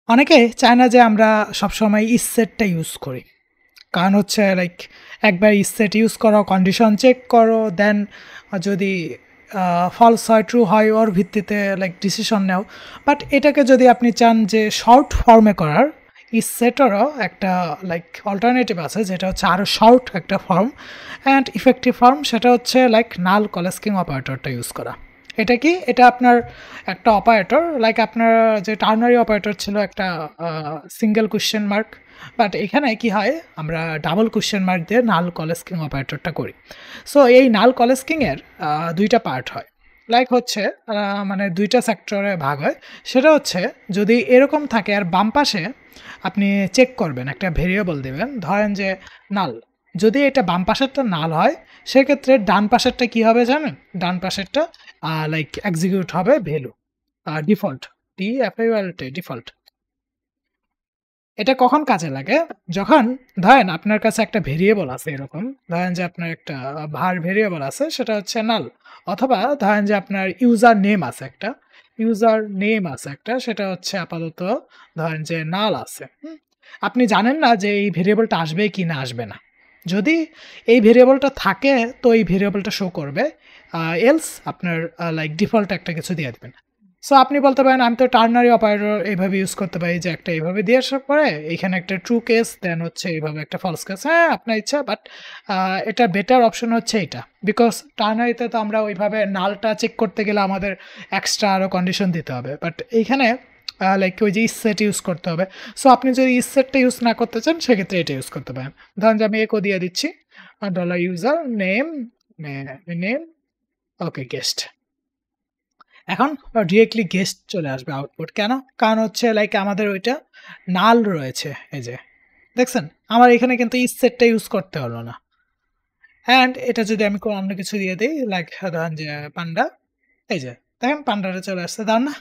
অনেকে চায় না যে আমরা সবসময় ইস সেটটা ইউজ করি। কারণ হচ্ছে লাইক একবার ইস সেট ইউজ করো, কন্ডিশন চেক করো, দেন যদি ফলস হয়, ট্রু হয় ওর ভিত্তিতে লাইক ডিসিশন নাও। বাট এটাকে যদি আপনি চান যে শর্ট ফর্মে করার, ইস সেটেরও একটা লাইক অল্টারনেটিভ আছে যেটা হচ্ছে আরও শর্ট একটা ফর্ম অ্যান্ড ইফেক্টিভ ফর্ম, সেটা হচ্ছে লাইক নাল কলেস্কিং অপারেটরটা ইউজ করা। এটা কি? এটা আপনার একটা অপারেটর লাইক আপনার যে টার্নারি অপারেটর ছিল একটা সিঙ্গেল কোয়েশ্চেন মার্ক, বাট এখানে কি হয় আমরা ডাবল কোয়েশ্চেন মার্ক দিয়ে নাল কলেস্কিং অপারেটরটা করি। সো এই নাল কলেস্কিংয়ের দুইটা পার্ট হয়, লাইক হচ্ছে মানে দুইটা সেক্টরে ভাগ হয়। সেটা হচ্ছে যদি এরকম থাকে আর বাম পাশে আপনি চেক করবেন একটা ভেরিয়েবল দেবেন, ধরেন যে নাল, যদি এটা বাম পাশেরটা নাল হয় সেক্ষেত্রে ডান পাশেরটা কি হবে জানেন? ডান পাশেরটা লাইক এক্সিকিউট হবে ভ্যালু ডিফল্ট, ডিএফএলটি ডিফল্ট। এটা কখন কাজে লাগে? যখন ধরেন আপনার কাছে একটা ভেরিয়েবল আছে এরকম, ধরেন যে আপনার একটা var ভেরিয়েবল আছে সেটা হচ্ছে নাল, অথবা ধরেন যে আপনার ইউজার নেম আছে একটা, সেটা হচ্ছে আপাতত ধরেন যে নাল আছে। হুম? আপনি জানেন না যে এই ভেরিয়েবলটা আসবে কি না আসবে না। যদি এই ভেরিয়েবলটা থাকে তো এই ভেরিয়েবলটা শো করবে, এলস আপনার লাইক ডিফল্ট একটা কিছু দিয়ে দিবেন। সো আপনি বলতে পারেন আমি তো টার্নারি অপারেটর এইভাবে ইউজ করতে পারি যে একটা এইভাবে দিয়ে আসার পরে এখানে একটা ট্রু কেস দেন হচ্ছে এইভাবে একটা ফলস কেস। হ্যাঁ, আপনার ইচ্ছা, বাট এটা বেটার অপশন হচ্ছে এটা। বিকজ টার্নারিতে তো আমরা ওইভাবে নালটা চেক করতে গেলে আমাদের এক্সট্রা আরও কন্ডিশন দিতে হবে, বাট এইখানে লাইক ওই যে ইস সেট ইউজ করতে হবে। সো আপনি যদি ইস সেটটা ইউজ না করতে চান সেক্ষেত্রে এটা ইউজ করতে পারেন। ধরেন যে আমি একো দিয়ে দিচ্ছি ডলার ইউজার নেম, নেম, ওকে গেস্ট। এখন ডিরেক্টলি গেস্ট চলে আসবে আউটপুট। কেন? কারণ হচ্ছে লাইক আমাদের ওইটা নাল রয়েছে, এই যে দেখছেন? আমার এখানে কিন্তু ইস সেটটা ইউজ করতে হলো না। অ্যান্ড এটা যদি আমি কোনো অন্য কিছু দিয়ে দেই লাইক ধরেন যে পান্ডা, এই যে দেখেন পান্ডাটা চলে আসছে, দারুণ না?